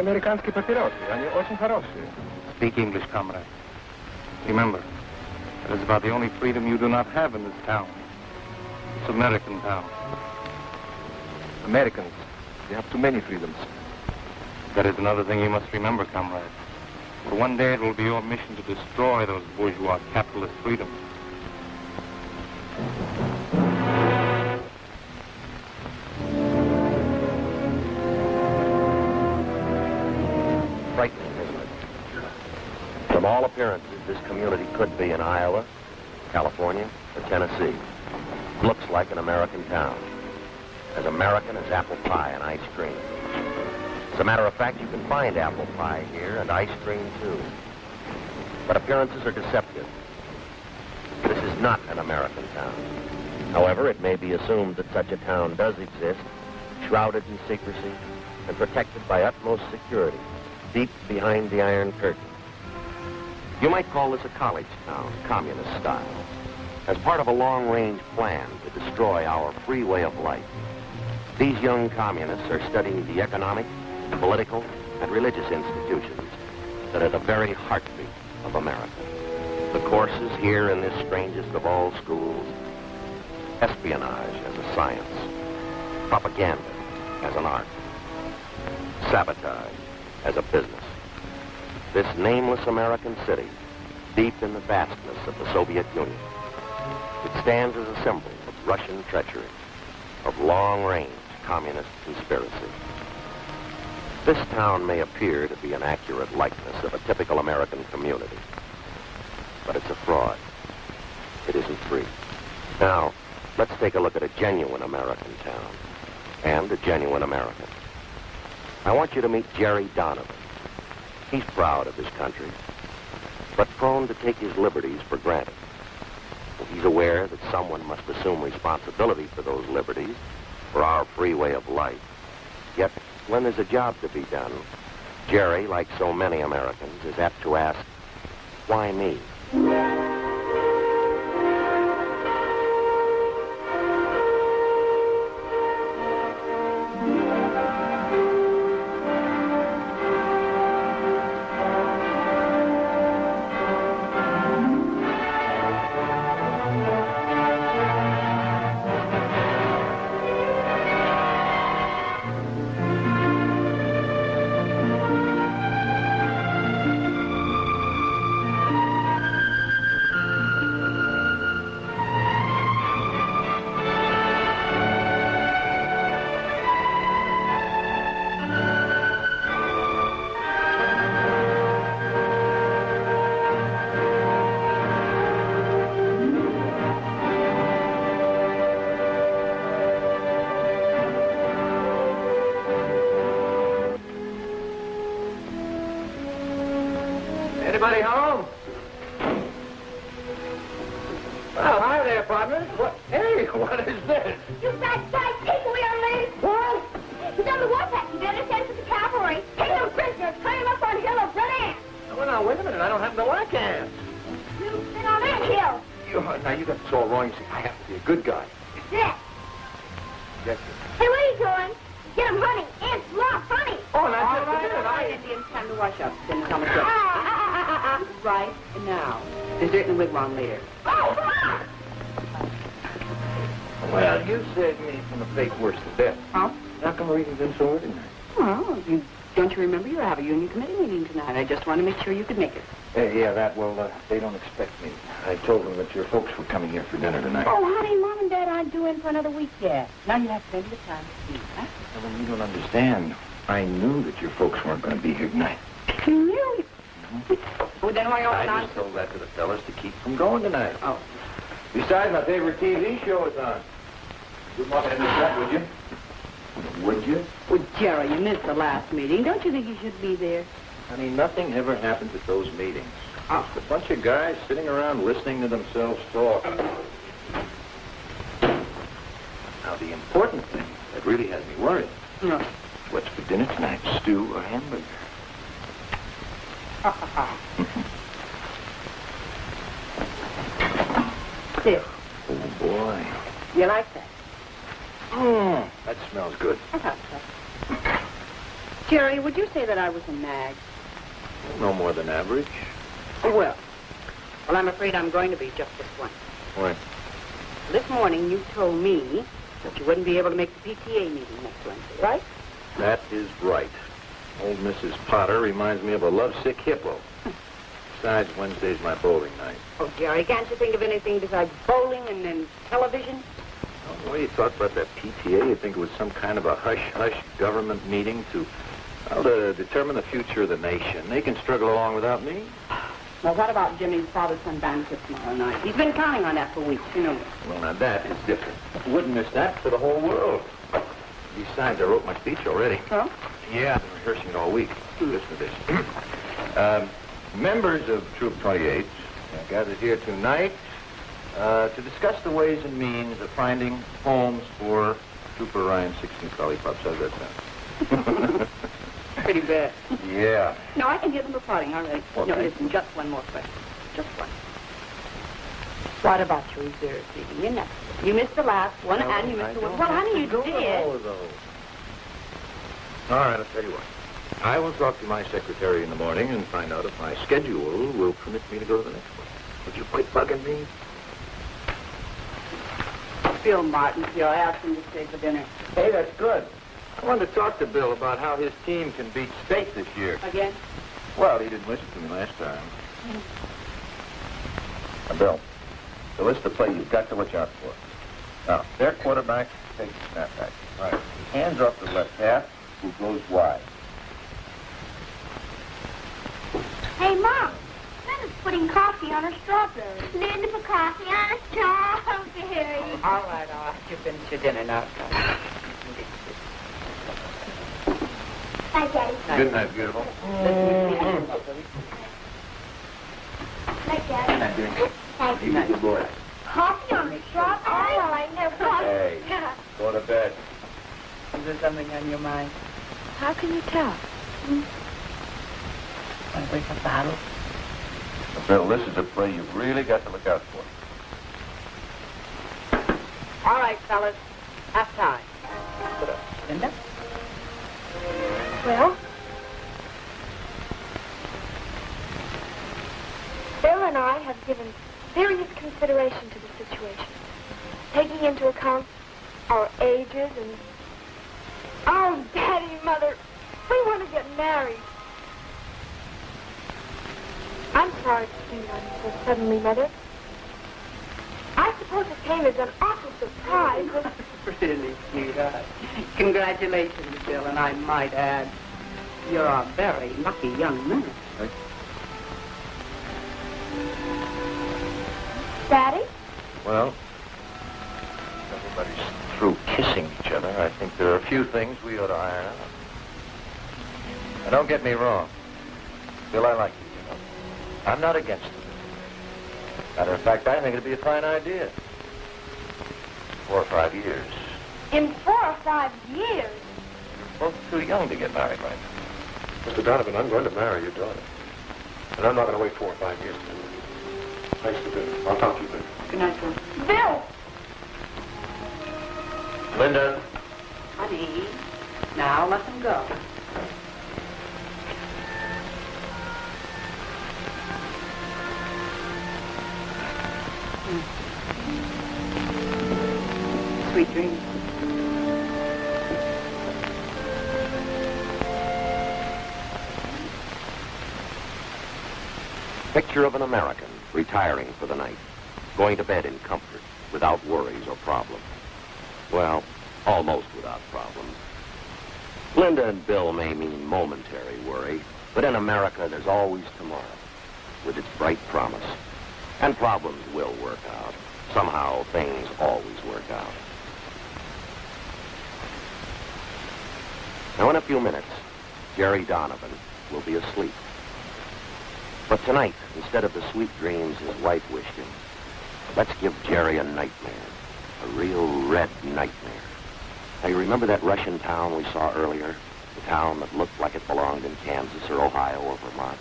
американские папиросы. Они очень хорошие. Speak English, comrade. Remember, that is about the only freedom you do not have in this town. It's American town. Americans, they have too many freedoms. That is another thing you must remember, comrade. For one day it will be your mission to destroy those bourgeois capitalist freedoms. Frightening, isn't it? From all appearances, this community could be in Iowa, California, or Tennessee. Looks like an American town. As American as apple pie and ice cream. As a matter of fact, you can find apple pie here and ice cream too. But appearances are deceptive. This is not an American town. However, it may be assumed that such a town does exist, shrouded in secrecy and protected by utmost security, deep behind the Iron Curtain. You might call this a college town, communist style, as part of a long-range plan to destroy our free way of life. These young communists are studying the economic, political, and religious institutions that are the very heartbeat of America. The courses here in this strangest of all schools: espionage as a science, propaganda as an art, sabotage as a business. This nameless American city, deep in the vastness of the Soviet Union, it stands as a symbol of Russian treachery, of long-range communist conspiracy. This town may appear to be an accurate likeness of a typical American community, but it's a fraud. It isn't free. Now, let's take a look at a genuine American town and a genuine American. I want you to meet Jerry Donovan. He's proud of his country, but prone to take his liberties for granted. He's aware that someone must assume responsibility for those liberties, for our free way of life. Yet, when there's a job to be done, Jerry, like so many Americans, is apt to ask, why me? Anybody home? Well, hi there, partner. What? Hey, what is this? You fat guy, take away our lady. What? He's on the warpath. He's under sense of the cavalry. Take him prisoner. Tie him up on Hill of Red Ants. Well, now, wait a minute. I don't happen to like ants. You've been on that hill. Now, you got this all wrong. You see, I happen to be a good guy. Yes. Yes, Hey, what are you doing? Get him honey. Ants love honey. Oh, now, All just a minute. right, Indians, time to wash up. Then come and Right now. Dessert in the wigwam later. Well, you saved me from a fate worse than death. Huh? How come reading's been so ordinary? Well, don't you remember you have a union committee meeting tonight? I just want to make sure you could make it. They don't expect me. I told them that your folks were coming here for dinner tonight. Oh, honey, Mom and Dad aren't due in for another week yet. Now you have plenty of time to eat, huh? Well, you don't understand. I knew that your folks weren't going to be here tonight. You knew? Well, then why I not? just told that to the fellas to keep from going tonight. Oh. Besides, my favorite TV show is on. You'd want to miss that, would you? Would you? Well, Jerry, you missed the last meeting. Don't you think you should be there? Honey, nothing ever happens at those meetings. Oh. Just a bunch of guys sitting around listening to themselves talk. Now, the important thing that really has me worried. No. What's for dinner tonight, stew or hamburger? There. Oh, boy. You like that? That smells good. I thought so. Jerry, would you say that I was a nag? No more than average. Well, I'm afraid I'm going to be just this once. Why? This morning you told me that you wouldn't be able to make the PTA meeting next Wednesday, right? That is right. Old Mrs. Potter reminds me of a lovesick hippo. Besides, Wednesday's my bowling night. Oh, Jerry, can't you think of anything besides bowling and then television? The way you talk about that PTA, you think it was some kind of a hush-hush government meeting to determine the future of the nation. They can struggle along without me. Well, what about Jimmy's father-son banquet tomorrow night? He's been counting on that for weeks, you know. Well, now that is different. Wouldn't miss that for the whole world. Besides, I wrote my speech already. Huh? Yeah, I've been rehearsing it all week. Listen to this. Members of Troop 28 are gathered here tonight to discuss the ways and means of finding homes for Trooper Ryan's 16 lollipops. How's that sound? Pretty bad. Yeah. No, I can give them a parting, all right. Okay. No, listen, just one more question. Just one. What about your reserve meeting? You know, you missed the last one, and you missed the one. Well, honey, you did. All of those. All right, I'll tell you what. I will talk to my secretary in the morning and find out if my schedule will permit me to go to the next one. Would you quit bugging me? Bill Martin, I asked him to stay for dinner. Hey, that's good. I wanted to talk to Bill about how his team can beat State this year. Again? Well, he didn't listen to me last time. Now, Bill, the list of play you've got to watch out for. Now, their quarterback takes the snapback. Right. He hands off to the left half, who goes wide. Hey, Mom. Linda's putting coffee on her strawberries. Linda put coffee on her strawberries. All right, I'll have you finish your dinner now. Bye, Daddy. Good night, beautiful. Bye, Daddy. Night, dear. Thank You good boy. Coffee on her strawberries? Oh, well, I never. Hey, go to bed. Is there something on your mind? How can you tell? Want to wake up the huddle? Bill, this is a play you've really got to look out for. All right, fellas. Half time. Linda? Well, Bill and I have given serious consideration to the situation, taking into account our ages and... Oh, Daddy, Mother, we want to get married. I'm sorry to see you on so suddenly, Mother. I suppose it came as an awful surprise. Really, sweetheart. Congratulations, Bill, and I might add, you're a very lucky young man. Daddy? Well, everybody's through kissing each other. I think there are a few things we ought to iron out. Now, don't get me wrong. Bill, I like you, you know. I'm not against it. Matter of fact, I think it'd be a fine idea. 4 or 5 years. In 4 or 5 years? Both too young to get married right now. Mr. Donovan, I'm going to marry your daughter. And I'm not going to wait 4 or 5 years. Thanks for dinner. I'll talk to you later. Good night, Bill. Bill! Linda. Honey, now let them go. Sweet dreams. Picture of an American retiring for the night, going to bed in comfort, without worries or problems. Well, almost without problems. Linda and Bill may mean momentary worry, but in America there's always tomorrow, with its bright promise. And problems will work out. Somehow things always work out. Now in a few minutes, Jerry Donovan will be asleep. But tonight, instead of the sweet dreams his wife wished him, let's give Jerry a nightmare. A real red nightmare. Now, you remember that Russian town we saw earlier? The town that looked like it belonged in Kansas or Ohio or Vermont?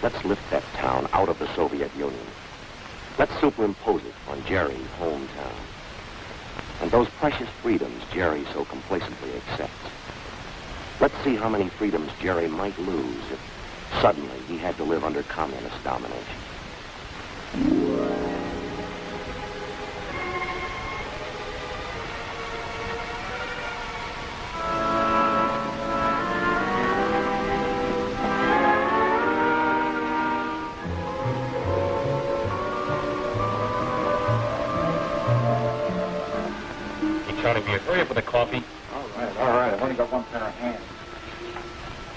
Let's lift that town out of the Soviet Union. Let's superimpose it on Jerry's hometown. And those precious freedoms Jerry so complacently accepts. Let's see how many freedoms Jerry might lose if suddenly he had to live under communist domination. Hurry up with the coffee. All right. I've only got one pair of hands.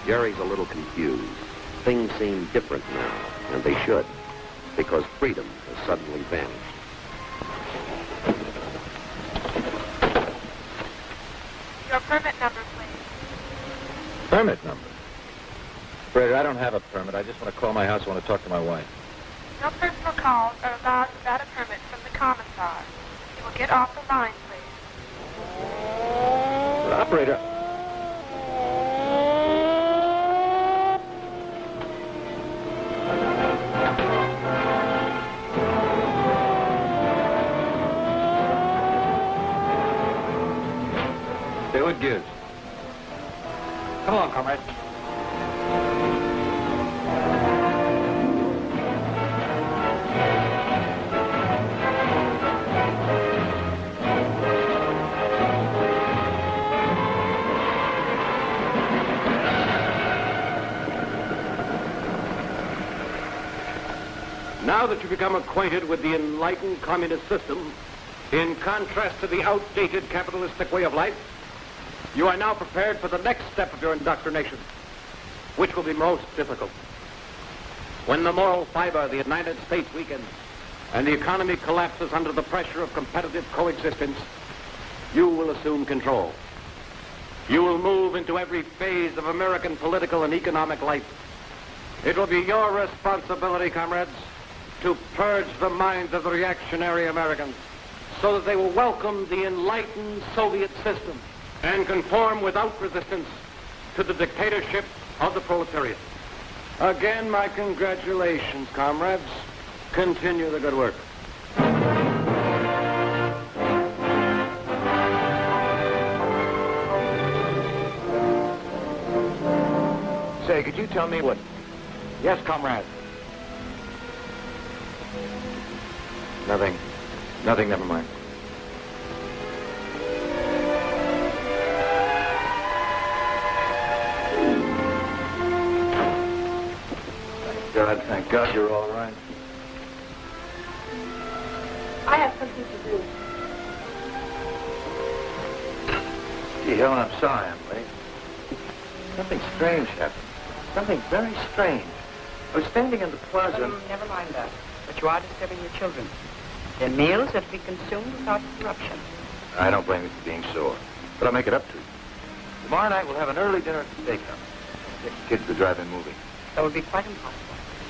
Jerry's a little confused. Things seem different now, and they should, because freedom has suddenly vanished. Your permit number, please. Permit number? Fred, I don't have a permit. I just want to call my house. I want to talk to my wife. No personal calls are allowed without a permit from the commissar. You will get off the line, please. Operator. Say what gives. Come along, comrade. Now that you've become acquainted with the enlightened communist system, in contrast to the outdated capitalistic way of life, you are now prepared for the next step of your indoctrination, which will be most difficult. When the moral fiber of the United States weakens and the economy collapses under the pressure of competitive coexistence, you will assume control. You will move into every phase of American political and economic life. It will be your responsibility, comrades, to purge the minds of the reactionary Americans so that they will welcome the enlightened Soviet system and conform without resistance to the dictatorship of the proletariat. Again, my congratulations, comrades. Continue the good work. Say, could you tell me what... Yes, comrade. Nothing, never mind. Thank God you're all right. I have something to do. Gee, Helen, I'm sorry I'm late. Something strange happened. Something very strange. I was standing in the plaza... Never mind that. But you are disturbing your children. Their meals are to be consumed without interruption. I don't blame you for being sore, but I'll make it up to you. Tomorrow night we'll have an early dinner at the steakhouse. Take the kids to the drive-in movie. That would be quite impossible.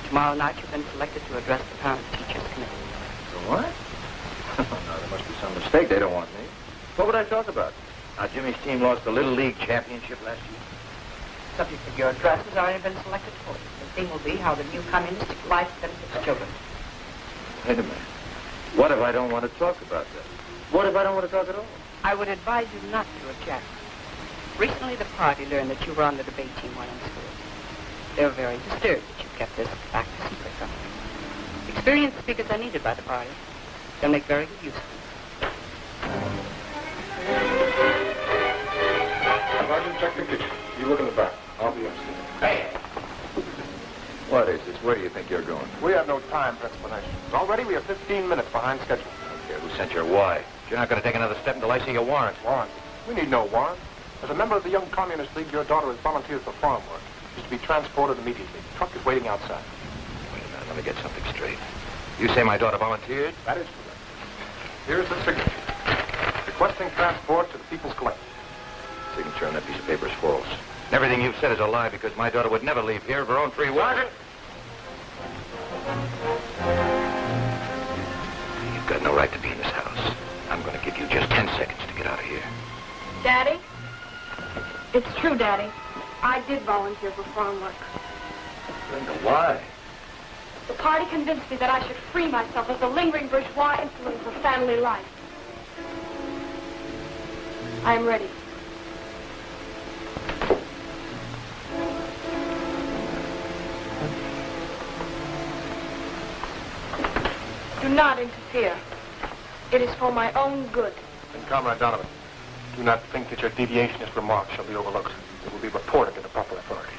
Tomorrow night you've been selected to address the Parents-Teachers Committee. So what? No, there must be some mistake. They don't want me. What would I talk about? How Jimmy's team lost the Little League championship last year? Subject of your address has already been selected for you. The theme will be how the new communistic life benefits children. Wait a minute. What if I don't want to talk about that? What if I don't want to talk at all? I would advise you not to object. Recently the party learned that you were on the debate team while in school. They were very disturbed that you kept this fact a secret from them. Experienced speakers are needed by the party. They'll make very good use of them. Sergeant, check the kitchen. You look in the back. I'll be upstairs. Hey! What is this? Where do you think you're going? We have no time for explanations. Already we are 15 minutes behind schedule. Okay, who sent your why? You're not going to take another step until I see your warrant. Warrant? We need no warrant. As a member of the Young Communist League, your daughter has volunteered for farm work. She's to be transported immediately. The truck is waiting outside. Wait a minute, let me get something straight. You say my daughter volunteered? That is correct. Here's the signature. Requesting transport to the People's Collective. Signature on that piece of paper is false. And everything you've said is a lie because my daughter would never leave here of her own free will. Sergeant! You've got no right to be in this house. I'm going to give you just 10 seconds to get out of here. Daddy? It's true, Daddy. I did volunteer for farm work. Linda, why? The party convinced me that I should free myself of the lingering bourgeois influence of family life. I am ready. Do not interfere. It is for my own good. And Comrade Donovan, do not think that your deviationist remarks shall be overlooked. It will be reported to the proper authorities.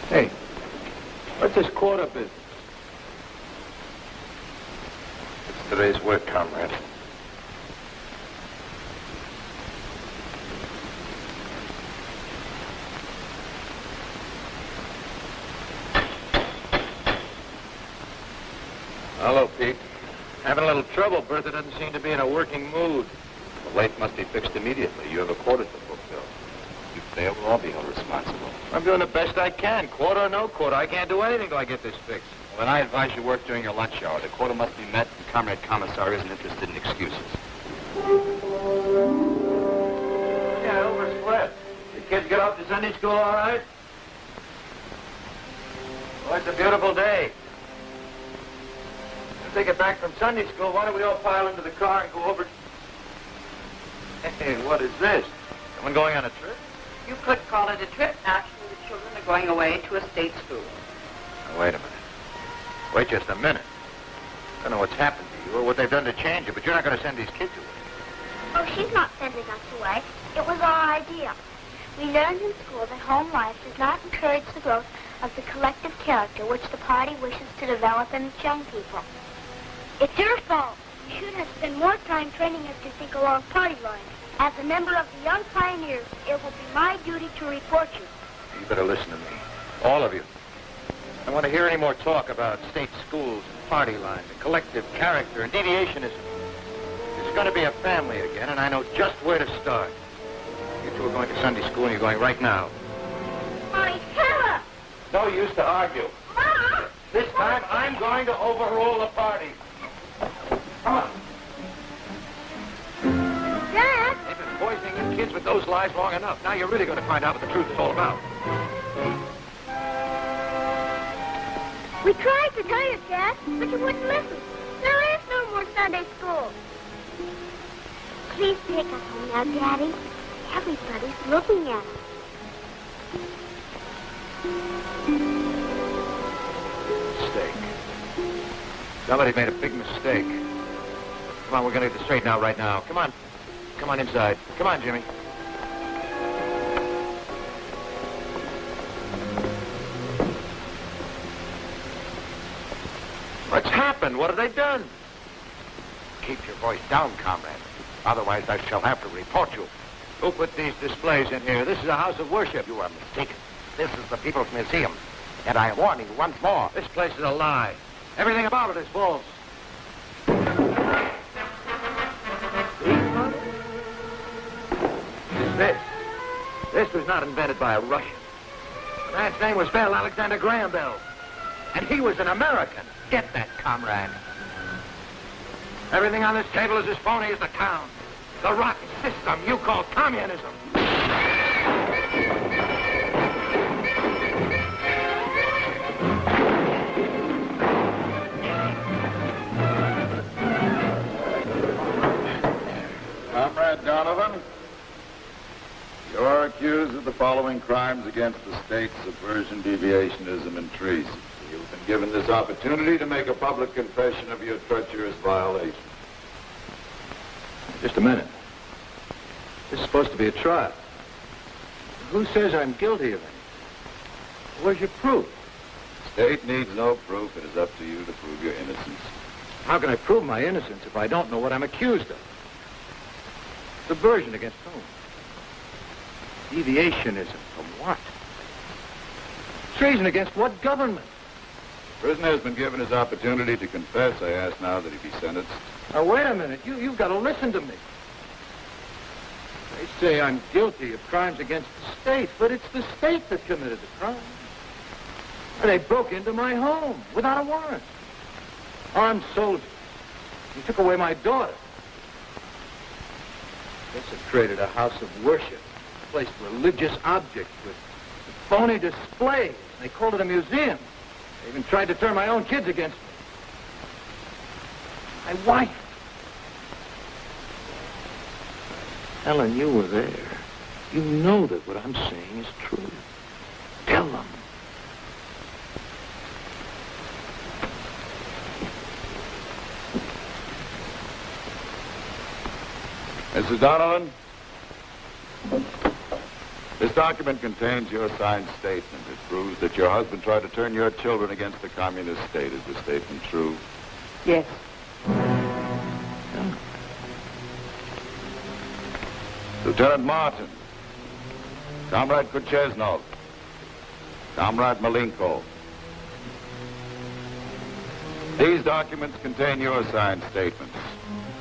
Hey, what's this quarter business? It's today's work, comrade. Hello, Pete. Having a little trouble. Bertha doesn't seem to be in a working mood. The lake must be fixed immediately. You have a quarter to fulfill. You fail, we'll all be held responsible. I'm doing the best I can. Quarter or no quarter. I can't do anything till I get this fixed. Well, then I advise you work during your lunch hour. The quota must be met, and Comrade Commissar isn't interested in excuses. Yeah, we're split. The kids get off to Sunday school all right? Oh, it's a beautiful day. As they get back from Sunday school, why don't we all pile into the car and go over... Hey, what is this? Someone going on a trip? You could call it a trip. Actually, the children are going away to a state school. Now, wait a minute. Wait just a minute. I don't know what's happened to you or what they've done to change you, but you're not going to send these kids away. Oh, she's not sending us away. It was our idea. We learned in school that home life does not encourage the growth of the collective character which the party wishes to develop in its young people. It's your fault. You should have spent more time training us to think along party lines. As a member of the Young Pioneers, it will be my duty to report you. You better listen to me. All of you. I don't want to hear any more talk about state schools and party lines and collective character and deviationism. It's going to be a family again, and I know just where to start. You two are going to Sunday school, and you're going right now. Mommy, Sarah! No use to argue. Mom! This time, I'm going to overrule the party. Come on. Dad! They've been poisoning you kids with those lies long enough. Now you're really going to find out what the truth is all about. We tried to tell you, Dad, but you wouldn't listen. There is no more Sunday school. Please take us home now, Daddy. Everybody's looking at us. Mistake. Somebody made a big mistake. Come on, we're going to get this straight now, right now. Come on. Come on inside. Come on, Jimmy. What's happened? What have they done? Keep your voice down, comrade. Otherwise, I shall have to report you. Who put these displays in here? This is a house of worship. You are mistaken. This is the People's Museum. And I warn you once more. This place is a lie. Everything about it is false. This was not invented by a Russian. The man's name was Bell, Alexander Graham Bell. And he was an American. Get that, comrade. Everything on this table is as phony as the town. The rotten system you call communism. Comrade Donovan, you are accused of the following crimes against the state: subversion, deviationism, and treason. You've been given this opportunity to make a public confession of your treacherous violation. Just a minute. This is supposed to be a trial. Who says I'm guilty of anything? Where's your proof? The state needs no proof. It is up to you to prove your innocence. How can I prove my innocence if I don't know what I'm accused of? Subversion against whom? Deviationism from what? Treason against what government? The prisoner has been given his opportunity to confess. I ask now that he be sentenced. Now, wait a minute. You've got to listen to me. They say I'm guilty of crimes against the state, but it's the state that committed the crime. They broke into my home without a warrant. Armed soldiers. They took away my daughter. Desecrated a house of worship. Placed religious objects with phony displays. They called it a museum. I even tried to turn my own kids against me. My wife. Helen, you were there. You know that what I'm saying is true. Tell them. Mrs. Donovan, this document contains your signed statement. It proves that your husband tried to turn your children against the communist state. Is the statement true? Yes. Lieutenant Martin, Comrade Kucheznov, Comrade Malenko. These documents contain your signed statements.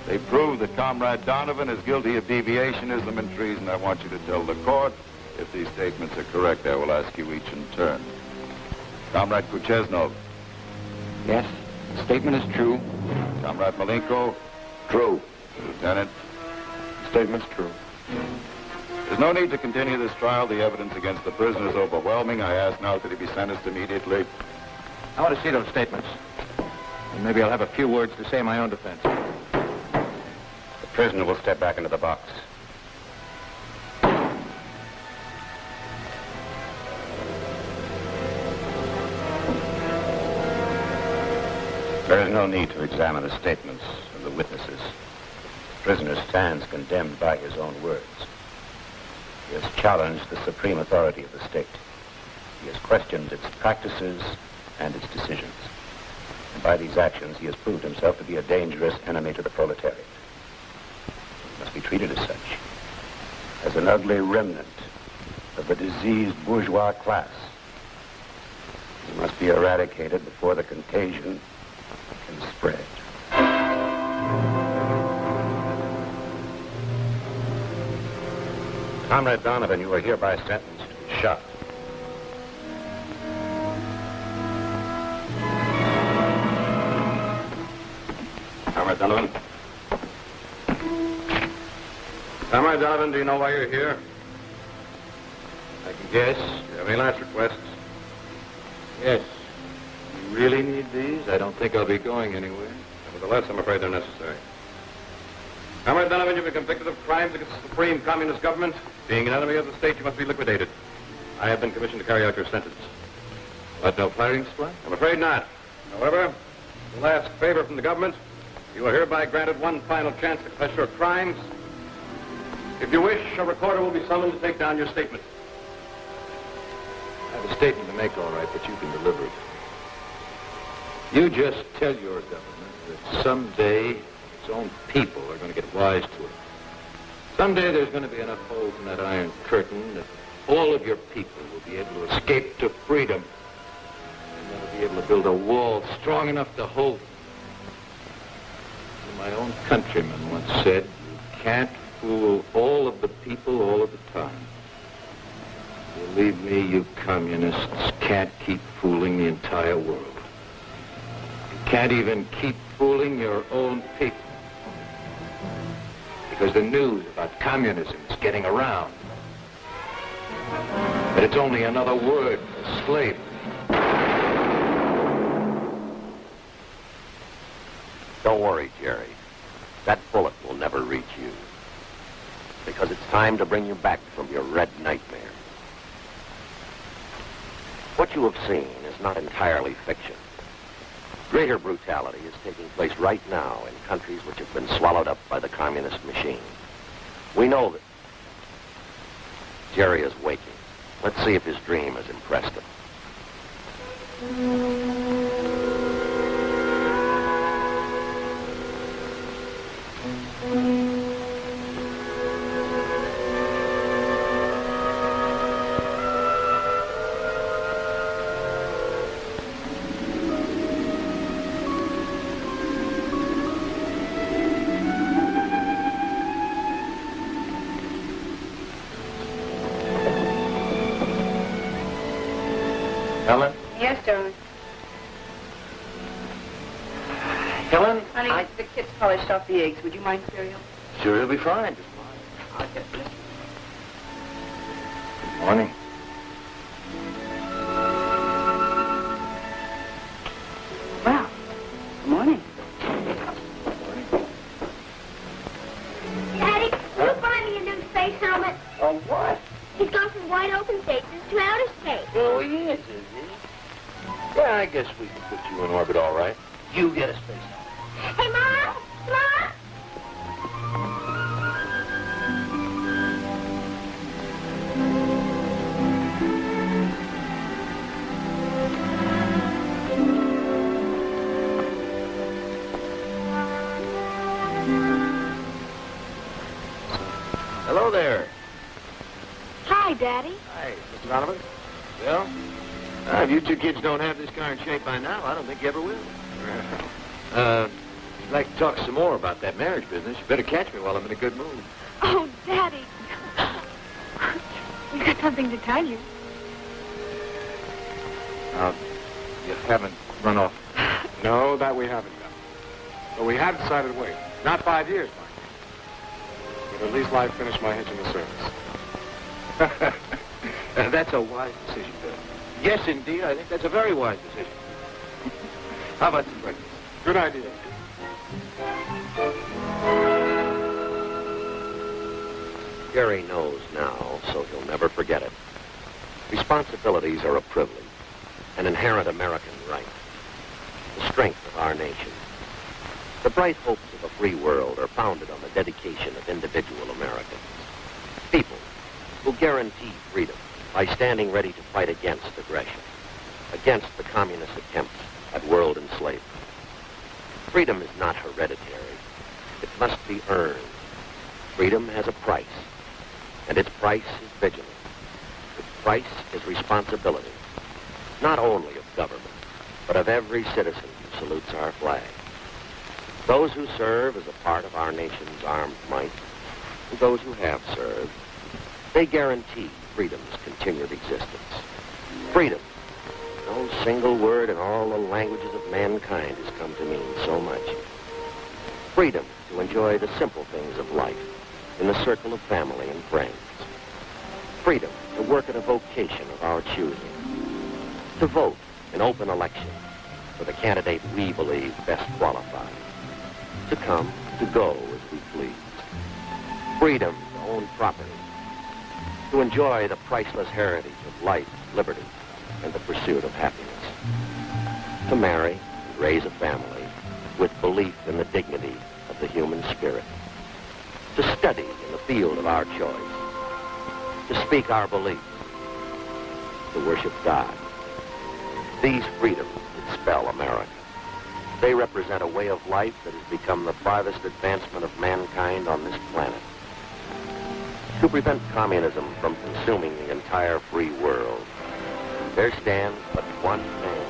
They prove that Comrade Donovan is guilty of deviationism and treason. I want you to tell the court if these statements are correct. I will ask you each in turn. Comrade Kucheznov. Yes, the statement is true. Comrade Malenko. True. Lieutenant. Statement's true. There's no need to continue this trial. The evidence against the prisoner is overwhelming. I ask now that he be sentenced immediately. I want to see those statements. And maybe I'll have a few words to say in my own defense. The prisoner will step back into the box. There is no need to examine the statements of the witnesses. The prisoner stands condemned by his own words. He has challenged the supreme authority of the state. He has questioned its practices and its decisions. And by these actions, he has proved himself to be a dangerous enemy to the proletariat. He must be treated as such, as an ugly remnant of the diseased bourgeois class. He must be eradicated before the contagion can spread. Comrade Donovan, you are hereby sentenced to be shot. Comrade Donovan. Comrade Donovan, do you know why you're here? I can guess. Do you have any last requests? Yes. You really need these? I don't think I'll be going anywhere. Nevertheless, I'm afraid they're necessary. Comrade Donovan, you've been convicted of crimes against the supreme communist government. Being an enemy of the state, you must be liquidated. I have been commissioned to carry out your sentence. But no firing squad? I'm afraid not. However, the last favor from the government, you are hereby granted one final chance to confess your crimes. If you wish, a recorder will be summoned to take down your statement. I have a statement to make, all right, but you can deliver it. You just tell your government that someday its own people are going to get wise to it. Someday there's going to be enough holes in that iron curtain that all of your people will be able to escape to freedom. And they'll be able to build a wall strong enough to hold them. And my own countryman once said, you can't fool all of the people all of the time. Believe me, you communists can't keep fooling the entire world. You can't even keep fooling your own people. Because the news about communism is getting around. But it's only another word for slavery. Don't worry, Jerry. That bullet will never reach you. Because it's time to bring you back from your red nightmare. What you have seen is not entirely fiction. Greater brutality is taking place right now in countries which have been swallowed up by the communist machine. We know that Jerry is waking. Let's see if his dream has impressed him. Helen? Yes, darling. Helen? Honey, the kids polished off the eggs. Would you mind cereal? Sure, you'll be fine. Just I'll get it. Good morning. you in orbit all right. You get a space helmet. Hey, Mom! Mom! Hello there. Hi, Daddy. Hi, Mr. Donovan. Well, if you two kids don't have this car in shape by now, I don't think you ever will. I'd like to talk some more about that marriage business. You better catch me while I'm in a good mood. Oh, Daddy. We've got something to tell you. You haven't run off. No, that we haven't done. But we have decided to wait. Not 5 years, mind you. But at least I've finished my hitch in the service. That's a wise decision, Bill. Yes, indeed. I think that's a very wise decision. How about some breakfast? Good idea. Gary knows now, so he'll never forget it. Responsibilities are a privilege, an inherent American right, the strength of our nation. The bright hopes of a free world are founded on the dedication of individual Americans. People who guarantee freedom by standing ready to fight against aggression, against the communist attempts at world enslavement. Freedom is not hereditary. It must be earned. Freedom has a price, and its price is vigilance. Its price is responsibility, not only of government, but of every citizen who salutes our flag. Those who serve as a part of our nation's armed might, and those who have served, they guarantee freedom's continued existence. Freedom, no single word in all the languages of mankind has come to mean so much. Freedom to enjoy the simple things of life in the circle of family and friends. Freedom to work at a vocation of our choosing. To vote in open election for the candidate we believe best qualified. To come, to go as we please. Freedom to own property. To enjoy the priceless heritage of life, liberty, and the pursuit of happiness. To marry and raise a family with belief in the dignity of the human spirit. To study in the field of our choice. To speak our beliefs. To worship God. These freedoms that spell America. They represent a way of life that has become the farthest advancement of mankind on this planet. To prevent communism from consuming the entire free world, there stands but one man.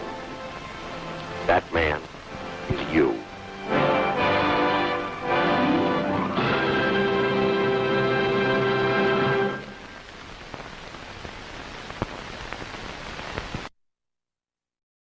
That man is you.